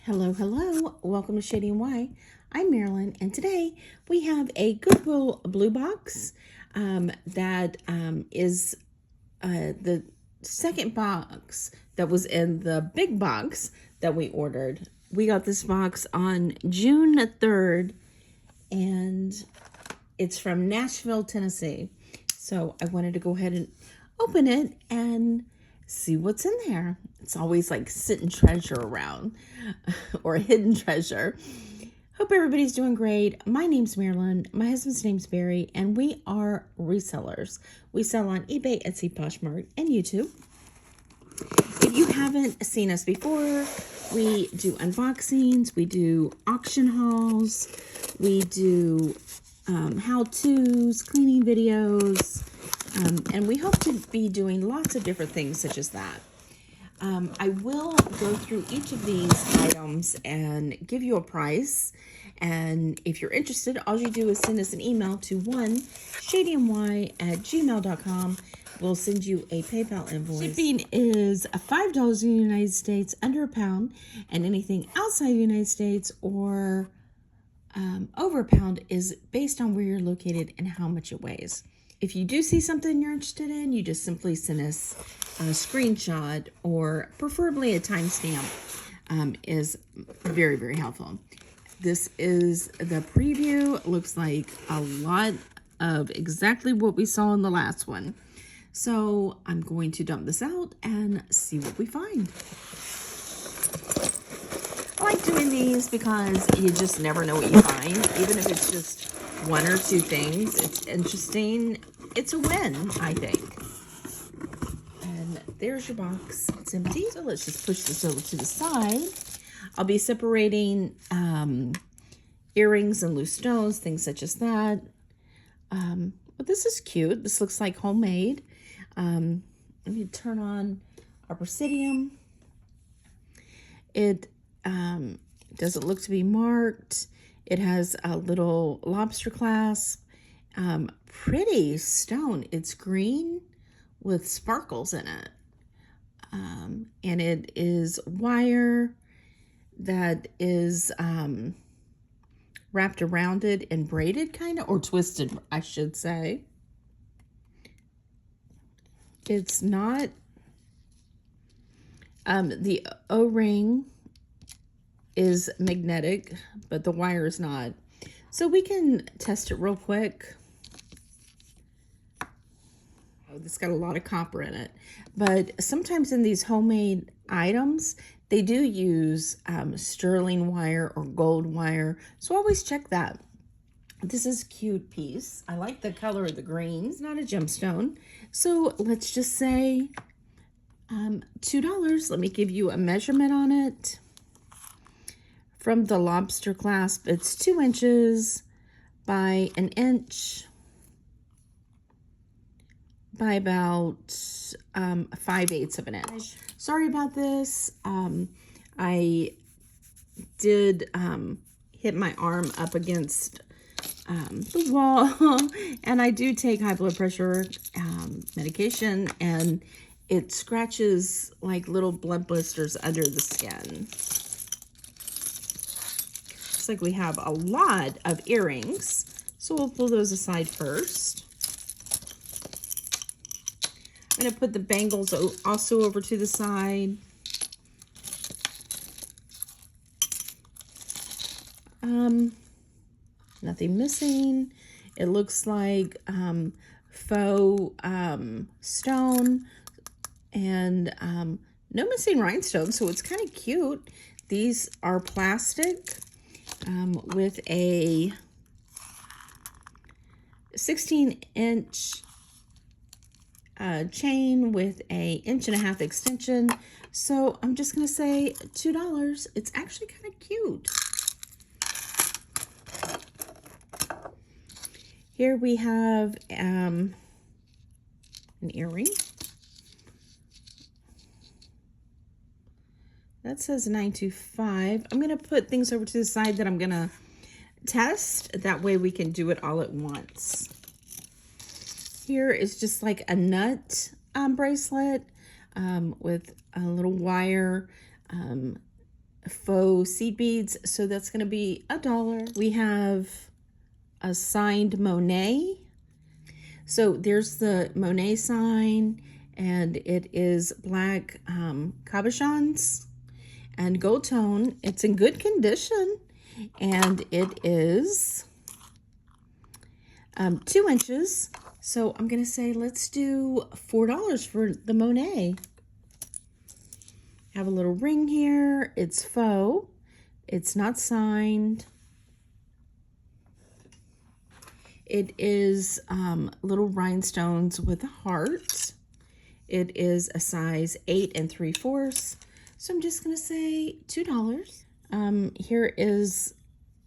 Hello, hello. Welcome to Shady and Why. I'm Marilyn, and today we have a Goodwill Bluebox that is the second box that was in the big box that we ordered. We got this box on June 3rd, and it's from Nashville, Tennessee. So I wanted to go ahead and open it and see what's in there. It's always like sitting treasure around or a hidden treasure. Hope everybody's doing great. My name's Marilyn. My husband's name's Barry, and we are resellers. We sell on eBay, Etsy, Poshmark, and YouTube. If you haven't seen us before, we do unboxings, we do auction hauls, we do how-tos, cleaning videos, and we hope to be doing lots of different things such as that. I will go through each of these items and give you a price. And if you're interested, all you do is send us an email to shadyandwhy@gmail.com. We'll send you a PayPal invoice. Shipping is $5 in the United States, under a pound, and anything outside the United States or over a pound is based on where you're located and how much it weighs. If you do see something you're interested in, you just simply send us a screenshot, or preferably a timestamp is very, very helpful. This is the preview. Looks like a lot of exactly what we saw in the last one. So I'm going to dump this out and see what we find. I like doing these because you just never know what you find. Even if it's just one or two things, it's interesting. It's a win, I think. And there's your box. It's empty. So let's just push this over to the side. I'll be separating earrings and loose stones, things such as that. But this is cute. This looks like homemade. Let me turn on our Presidium. It doesn't look to be marked. It has a little lobster clasp. Pretty stone. It's green with sparkles in it. And it is wire that is wrapped around it and braided kind of, or twisted, I should say. It's not, the O-ring is magnetic, but the wire is not. So we can test it real quick. Oh, it's got a lot of copper in it. But sometimes in these homemade items, they do use sterling wire or gold wire. So always check that. This is a cute piece. I like the color of the green. It's not a gemstone. So let's just say $2. Let me give you a measurement on it. From the lobster clasp, it's 2 inches by 1 inch by about 5/8 of an inch. Sorry about this. I did hit my arm up against the wall, and I do take high blood pressure medication, and it scratches like little blood blisters under the skin. Looks like we have a lot of earrings, so we'll pull those aside first. I'm going to put the bangles also over to the side. Nothing missing. It looks like faux stone, and no missing rhinestones, so it's kind of cute. These are plastic with a 16-inch chain with a 1.5 inch extension. So I'm just gonna say $2. It's actually kind of cute. Here we have an earring. That says 925. I'm gonna put things over to the side that I'm gonna test. That way we can do it all at once. Here is just like a nut bracelet with a little wire faux seed beads, so that's going to be $1. We have a signed Monet. So there's the Monet sign, and it is black cabochons and gold tone. It's in good condition, and it is 2 inches. So I'm going to say let's do $4 for the Monet. Have a little ring here. It's faux. It's not signed. It is little rhinestones with a heart. It is a size 8 3/4. So I'm just going to say $2. Here is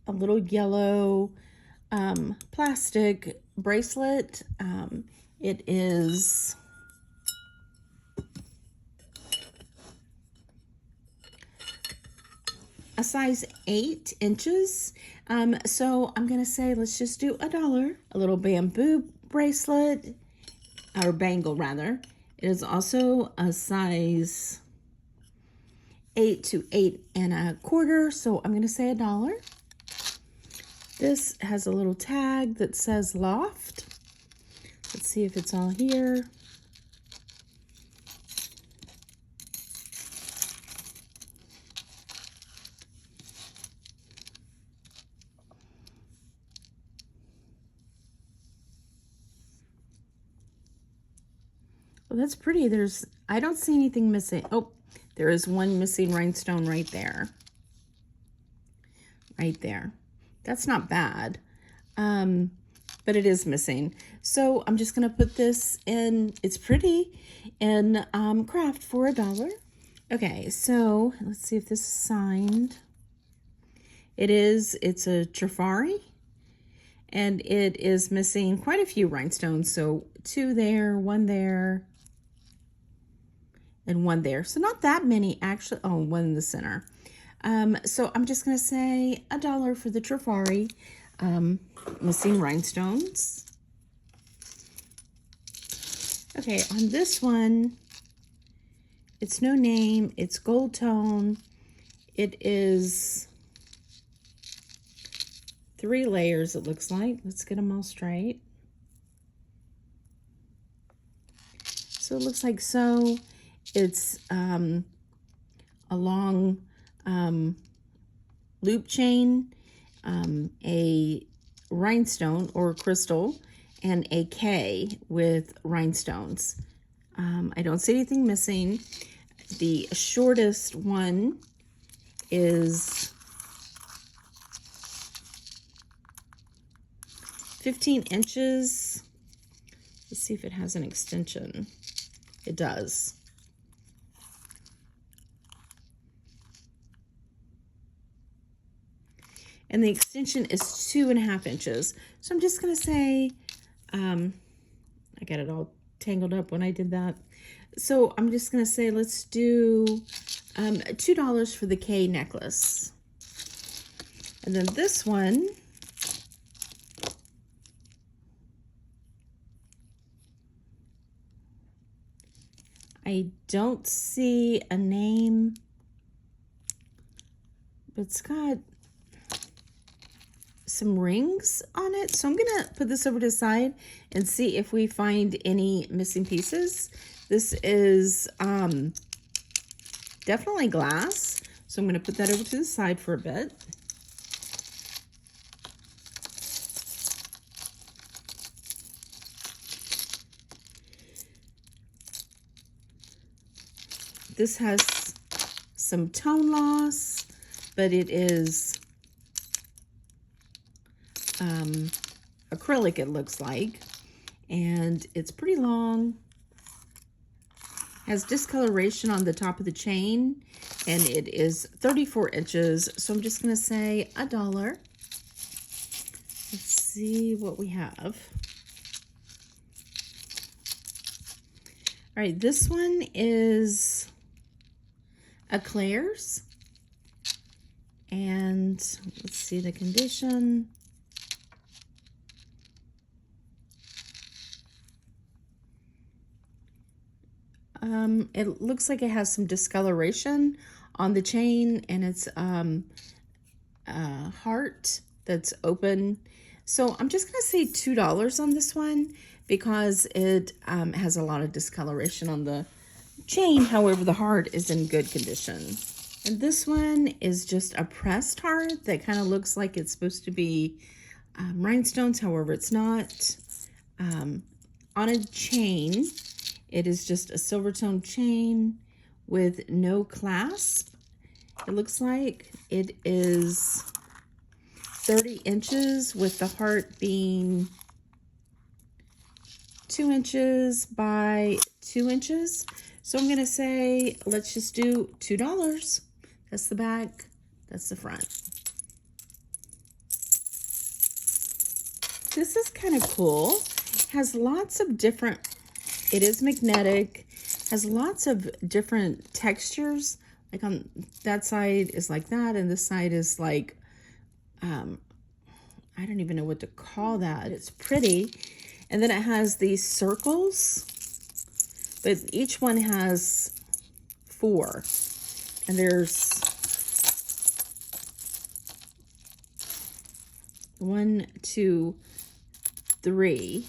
a little yellow plastic bracelet. It is a size 8 inches. So I'm going to say let's just do $1. A little bamboo bracelet, or bangle rather. It is also a size 8 to 8 1/4. So I'm going to say $1. This has a little tag that says Loft. Let's see if it's all here. Well, that's pretty. I don't see anything missing. Oh, there is one missing rhinestone right there. Right there. That's not bad. But it is missing. So I'm just going to put this in, it's pretty, in craft for $1. Okay, so let's see if this is signed. It is. It's a Trifari. And it is missing quite a few rhinestones. So 2 there, 1 there, and 1 there. So not that many actually. Oh, 1 in the center. So I'm just going to say $1 for the Trifari. Missing rhinestones. Okay, on this one, it's no name. It's gold tone. It is 3 layers, it looks like. Let's get them all straight. So it looks like so. It's a long loop chain, a rhinestone or crystal, and a K with rhinestones. I don't see anything missing. The shortest one is 15 inches. Let's see if it has an extension. It does. And the extension is 2.5 inches. So I'm just going to say, I got it all tangled up when I did that. So I'm just going to say, let's do $2 for the K necklace. And then this one, I don't see a name, but it's got some rings on it. So I'm gonna put this over to the side and see if we find any missing pieces. This is definitely glass. So I'm gonna put that over to the side for a bit. This has some tone loss, but it is acrylic, it looks like, and it's pretty long. Has discoloration on the top of the chain, and it is 34 inches. So I'm just going to say $1. Let's see what we have. All right, this one is Eclairs, and let's see the condition. It looks like it has some discoloration on the chain, and it's heart that's open. So I'm just gonna say $2 on this one because it has a lot of discoloration on the chain. However, the heart is in good condition. And this one is just a pressed heart that kind of looks like it's supposed to be rhinestones. However, it's not. On a chain, it is just a silver tone chain with no clasp. It looks like it is 30 inches with the heart being 2 inches by 2 inches. So I'm gonna say, let's just do $2. That's the back, that's the front. This is kind of cool. Has lots of different, it is magnetic, has lots of different textures. Like on that side is like that, and this side is like, I don't even know what to call that. It's pretty. And then it has these circles, but each one has 4. And there's 1, 2, 3.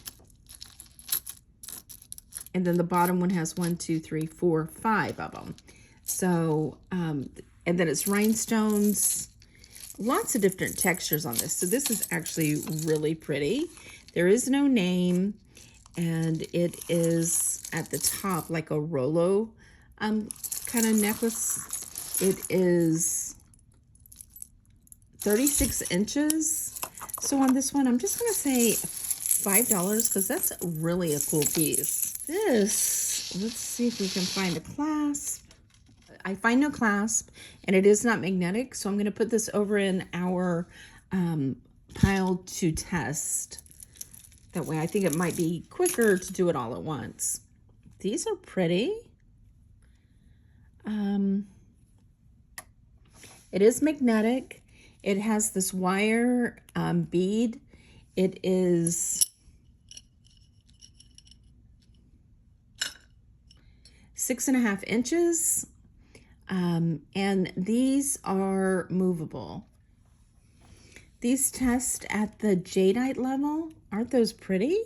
And then the bottom one has 1, 2, 3, 4, 5 of them. So, and then it's rhinestones, lots of different textures on this. So this is actually really pretty. There is no name, and it is at the top like a Rolo kind of necklace. It is 36 inches. So on this one, I'm just gonna say $5 because that's really a cool piece. This, let's see if we can find a clasp. I find no clasp, and it is not magnetic, so I'm going to put this over in our pile to test. That way I think it might be quicker to do it all at once. These are pretty. It is magnetic. It has this wire bead. It is 6.5 inches. And these are movable. These test at the jadeite level. Aren't those pretty?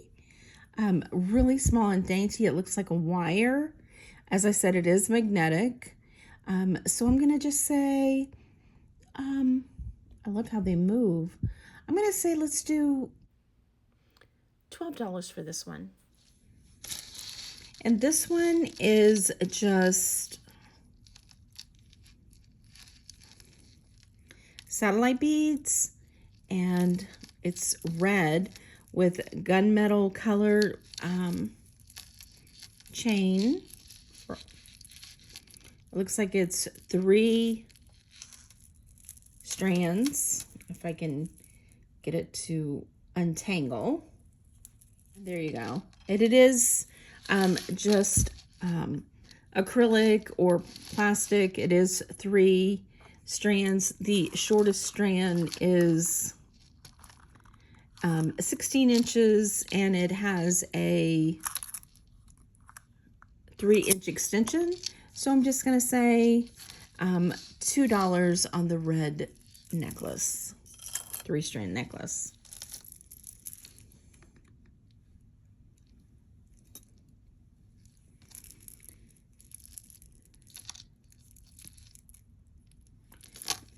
Really small and dainty. It looks like a wire. As I said, it is magnetic. So I'm gonna just say, I love how they move. I'm gonna say let's do $12 for this one. And this one is just satellite beads, and it's red with gunmetal color chain. It looks like it's 3 strands, if I can get it to untangle. There you go. And it is just acrylic or plastic. It is 3 strands. The shortest strand is 16 inches, and it has a 3-inch extension. So I'm just gonna say $2 on the red necklace, 3-strand necklace.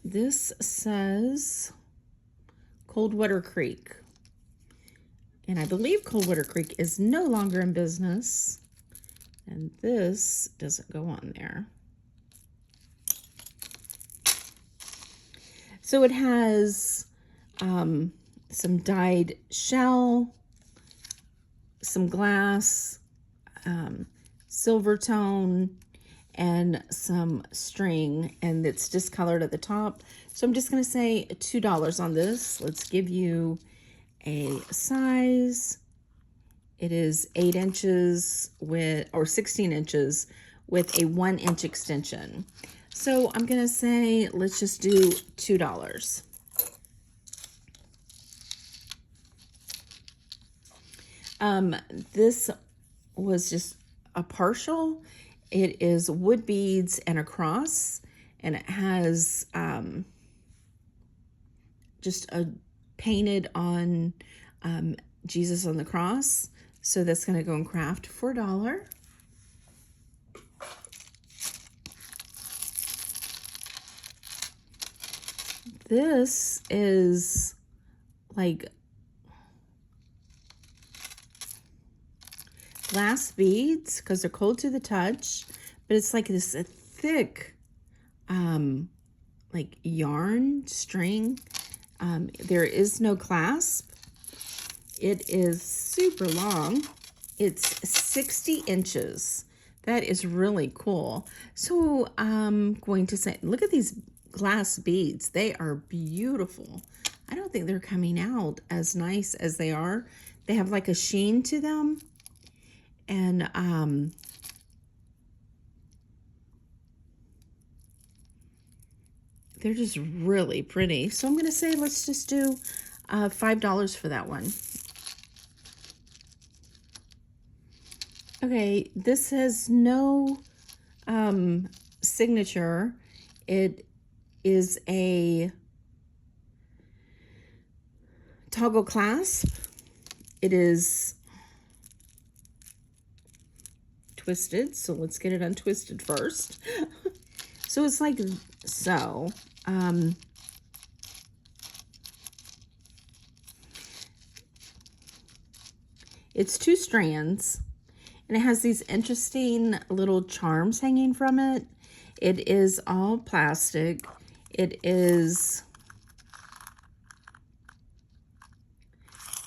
This says Coldwater Creek. And I believe Coldwater Creek is no longer in business. And this doesn't go on there. So it has some dyed shell, some glass, silver tone, and some string, and it's discolored at the top. So I'm just gonna say $2 on this. Let's give you a size. It is 8 inches with, or 16 inches with a 1-inch extension. So I'm gonna say, let's just do $2. This was just a partial. It is wood beads and a cross, and it has just a painted on Jesus on the cross. So that's going to go in craft for $1. This is like glass beads because they're cold to the touch, but it's like this thick like yarn string. There is no clasp. It is super long. It's 60 inches. That is really cool. So I'm going to say, look at these glass beads. They are beautiful. I don't think they're coming out as nice as they are. They have like a sheen to them. And they're just really pretty. So I'm going to say let's just do $5 for that one. Okay, this has no signature. It is a toggle clasp. It is twisted, so let's get it untwisted first. So it's like so. It's 2 strands, and it has these interesting little charms hanging from it. It is all plastic. It is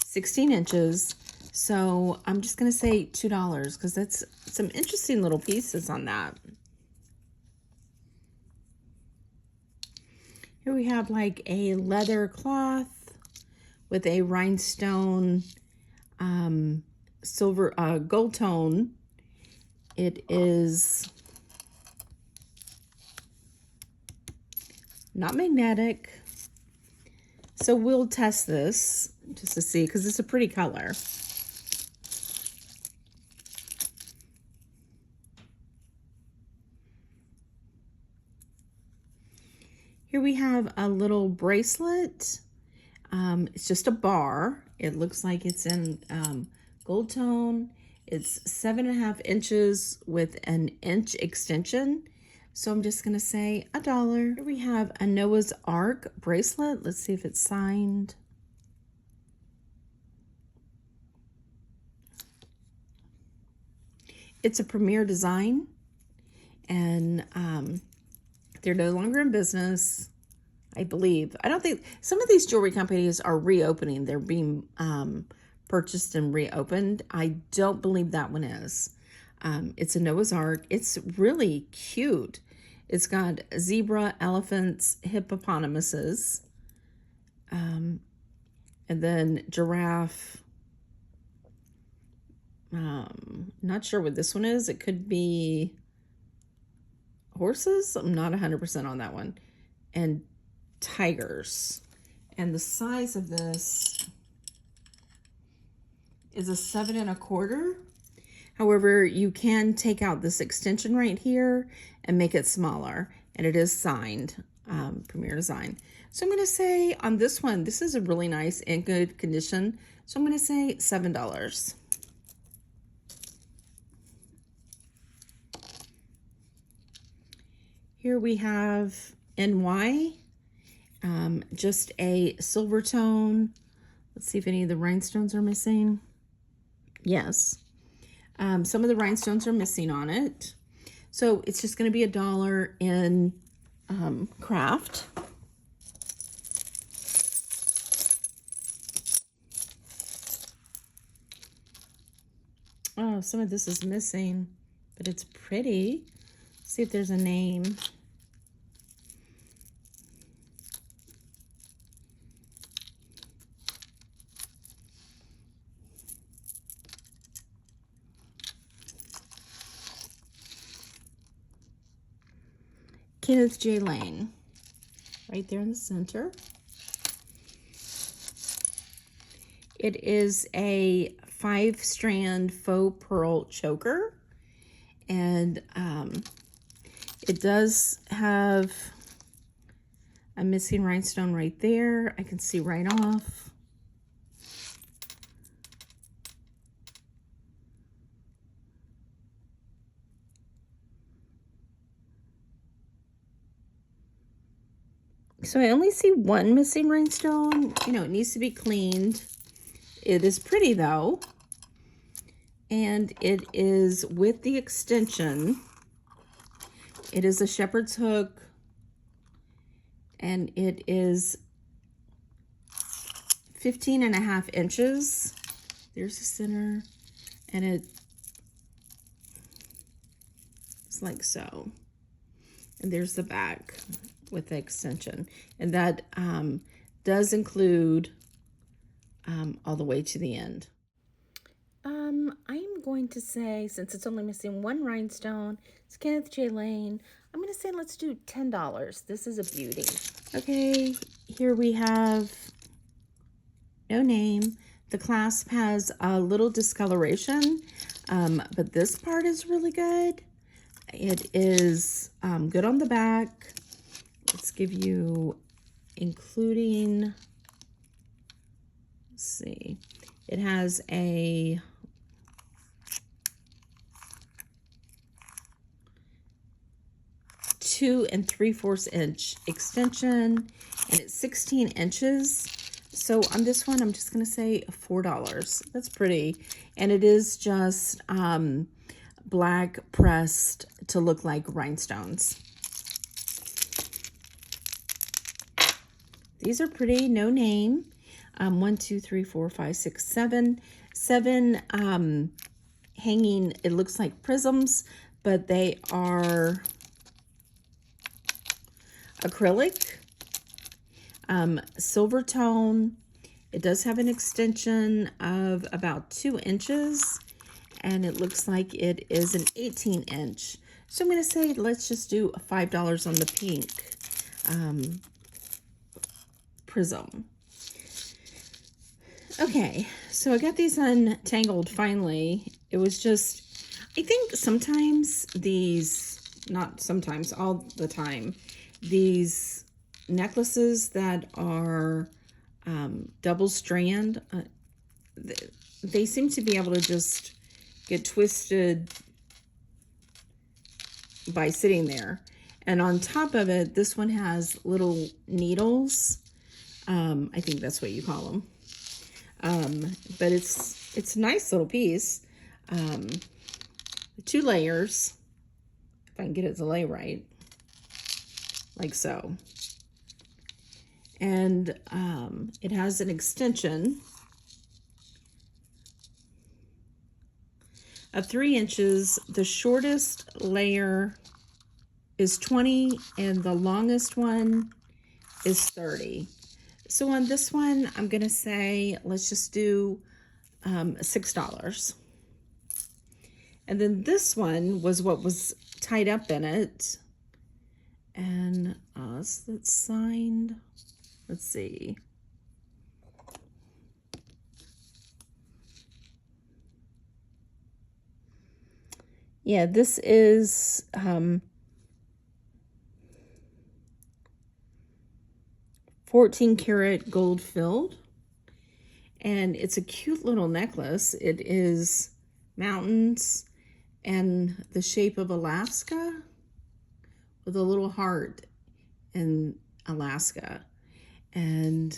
16 inches. So I'm just going to say $2 because that's some interesting little pieces on that. Here we have like a leather cloth with a rhinestone silver gold tone. It is not magnetic. So we'll test this just to see because it's a pretty color. Here we have a little bracelet. It's just a bar. It looks like it's in gold tone. It's 7.5 inches with an inch extension. So I'm just gonna say $1. Here we have a Noah's Ark bracelet. Let's see if it's signed. It's a premier design, and they're no longer in business, I believe. I don't think, some of these jewelry companies are reopening. They're being purchased and reopened. I don't believe that one is. It's a Noah's Ark. It's really cute. It's got zebra, elephants, hippopotamuses, and then giraffe. Not sure what this one is. It could be horses. I'm not 100% on that one. And tigers. And the size of this is a 7 1/4. However, you can take out this extension right here and make it smaller. And it is signed, Premier Design. So I'm going to say on this one, this is a really nice and good condition. So I'm going to say $7. Here we have NY, just a silver tone. Let's see if any of the rhinestones are missing. Yes. Some of the rhinestones are missing on it. So it's just going to be $1 in craft. Oh, some of this is missing, but it's pretty. Let's see if there's a name. Kenneth J. Lane, right there in the center. It is a 5-strand faux pearl choker, and It does have a missing rhinestone right there. I can see right off. So I only see one missing rhinestone. You know, it needs to be cleaned. It is pretty though. And it is with the extension. It is a shepherd's hook. And it is 15.5 inches. There's the center. And it's like so. And there's the back with the extension. And that does include all the way to the end. I'm going to say, since it's only missing one rhinestone, it's Kenneth J. Lane, I'm going to say let's do $10. This is a beauty. Okay, here we have no name. The clasp has a little discoloration, but this part is really good. It is good on the back. Let's give you, including, let's see, it has a two and 3/4 inch extension, and it's 16 inches. So on this one, I'm just going to say $4. That's pretty. And it is just black pressed to look like rhinestones. These are pretty, no name. 1, 2, 3, 4, 5, 6, 7. 7 hanging, it looks like prisms, but they are acrylic. Silver tone. It does have an extension of about 2 inches, and it looks like it is an 18 inch. So I'm going to say let's just do $5 on the pink prism. Okay, so I got these untangled finally. It was just, I think sometimes these, not sometimes, all the time, these necklaces that are double strand, they seem to be able to just get twisted by sitting there. And on top of it, this one has little needles. I think that's what you call them. But it's a nice little piece. 2 layers, if I can get it to lay right, like so. And it has an extension of 3 inches. The shortest layer is 20 and the longest one is 30. So on this one, I'm going to say, let's just do $6. And then this one was what was tied up in it. And it's signed. Let's see. Yeah, this is 14 karat gold filled, and it's a cute little necklace. It is mountains and the shape of Alaska with a little heart in Alaska. And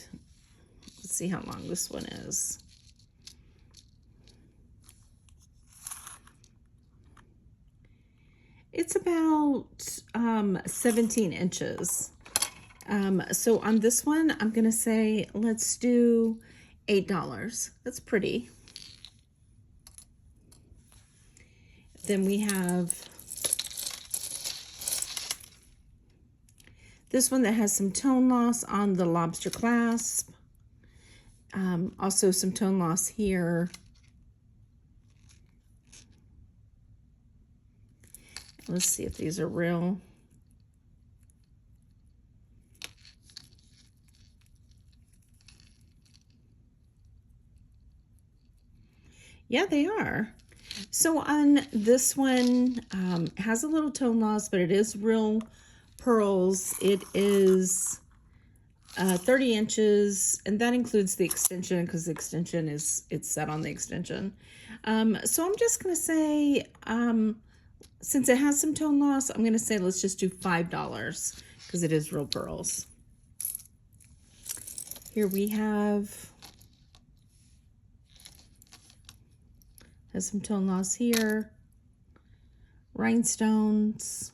let's see how long this one is. It's about 17 inches. So on this one, I'm going to say, let's do $8. That's pretty. Then we have this one that has some tone loss on the lobster clasp. Also some tone loss here. Let's see if these are real. Yeah, they are. So on this one, has a little tone loss, but it is real pearls. It is 30 inches, and that includes the extension because the extension it's set on the extension. So I'm just going to say, since it has some tone loss, I'm going to say let's just do $5 because it is real pearls. Here we have, has some tone loss here, rhinestones.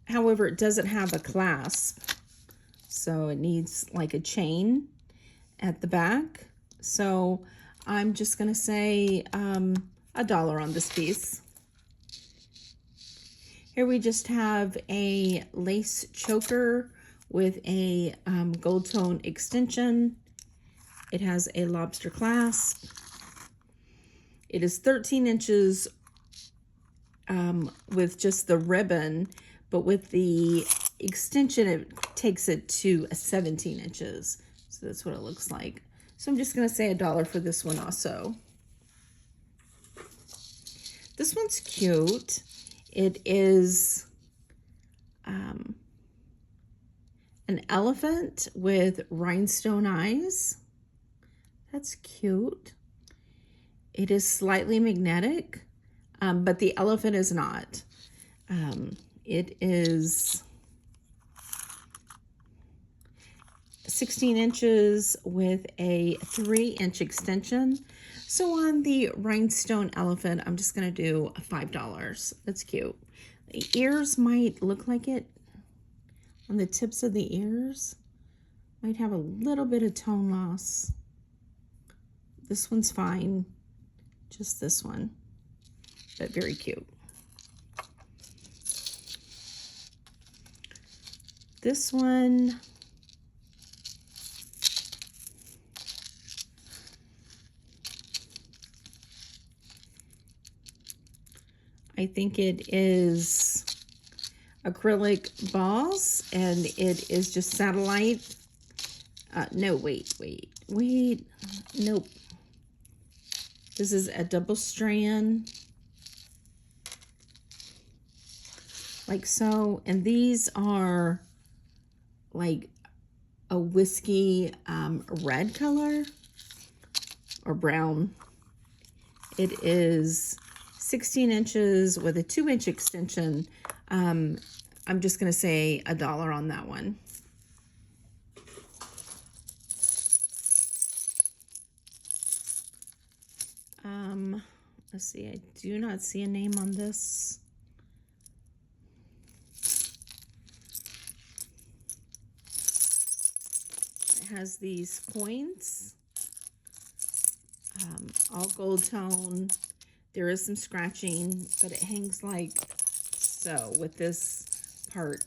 However, it doesn't have a clasp, so it needs like a chain at the back. So I'm just going to say $1 on this piece. Here we just have a lace choker with a gold tone extension. It has a lobster clasp. It is 13 inches with just the ribbon, but with the extension, it takes it to 17 inches. So that's what it looks like. So I'm just going to say $1 for this one also. This one's cute. It is an elephant with rhinestone eyes. That's cute. It is slightly magnetic, but the elephant is not. It is 16 inches with a 3-inch extension. So on the rhinestone elephant, I'm just going to do $5. That's cute. The ears might look like it on the tips of the ears. Might have a little bit of tone loss. This one's fine. Just this one, but very cute. This one, I think it is acrylic balls, and it is just satellite. No, wait. Nope. This is a double strand, like so. And these are like a whiskey red color or brown. It is 16 inches with a 2-inch extension. I'm just going to say $1 on that one. Let's see, I do not see a name on this. It has these coins, all gold tone. There is some scratching, but it hangs like so with this part.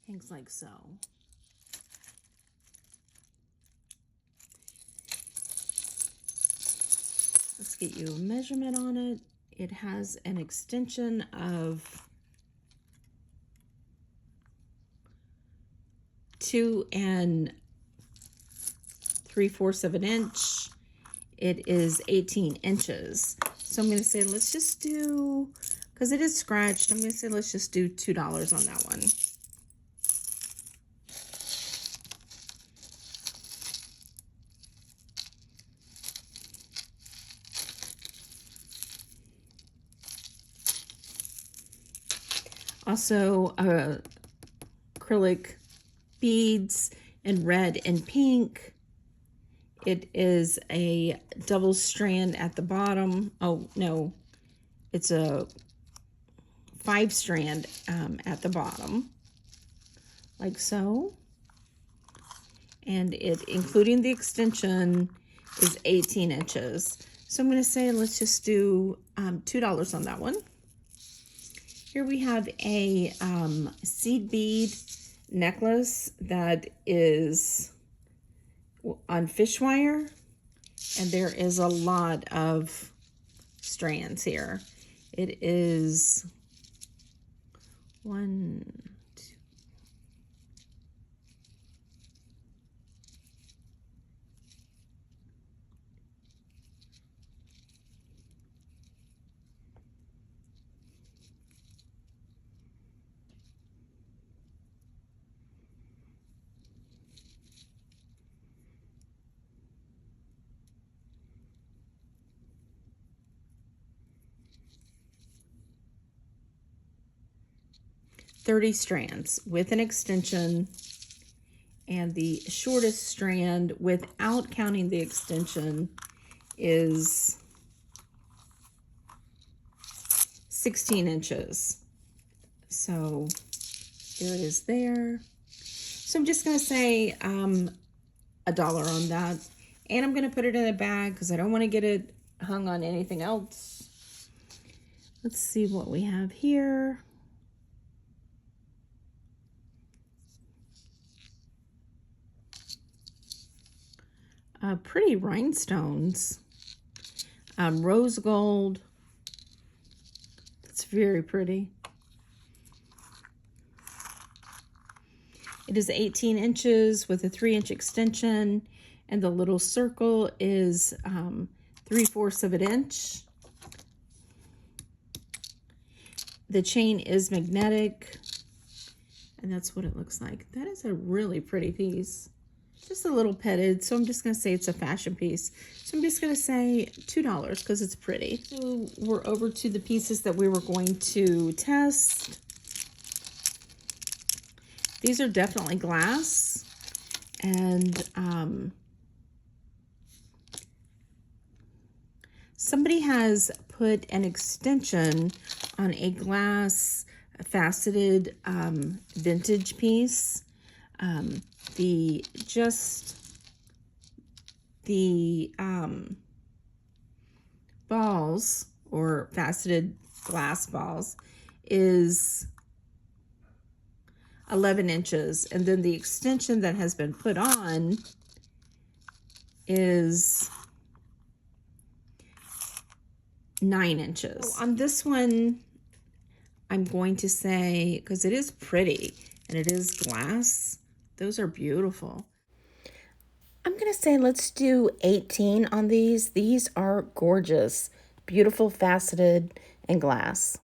Hangs like so. Let's get you a measurement on it. It has an extension of 2 3/4 of an inch. It is 18 inches. So I'm going to say, let's just do, because it is scratched, I'm going to say, let's just do $2 on that one. Also, acrylic beads in red and pink. It is a double strand at the bottom. Oh, no, it's a 5-strand at the bottom, like so. And it, including the extension, is 18 inches. So I'm going to say, let's just do $2 on that one. Here we have a seed bead necklace that is on fish wire, and there is a lot of strands here. It is 1, 2, 30 strands with an extension, and the shortest strand without counting the extension is 16 inches. So there it is there. So I'm just going to say $1 on that. And I'm going to put it in a bag because I don't want to get it hung on anything else. Let's see what we have here. Pretty rhinestones. Rose gold. It's very pretty. It is 18 inches with a 3-inch extension, and the little circle is 3/4 of an inch. The chain is magnetic, and that's what it looks like. That is a really pretty piece. Just a little petted, so I'm just going to say it's a fashion piece. So I'm just going to say $2 because it's pretty. So we're over to the pieces that we were going to test. These are definitely glass, and somebody has put an extension on a glass faceted vintage piece. The balls, or faceted glass balls, is 11 inches, and then the extension that has been put on is 9 inches. So on this one, I'm going to say, because it is pretty and it is glass, those are beautiful. I'm going to say let's do 18 on these. These are gorgeous, beautiful, faceted, and glass.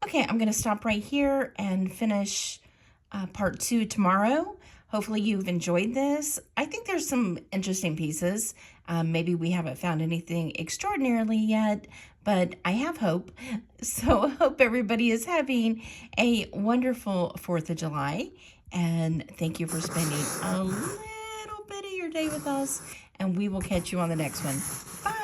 Okay, I'm going to stop right here and finish part 2 tomorrow. Hopefully you've enjoyed this. I think there's some interesting pieces. Maybe we haven't found anything extraordinarily yet, but I have hope. So I hope everybody is having a wonderful 4th of July. And thank you for spending a little bit of your day with us. And we will catch you on the next one. Bye.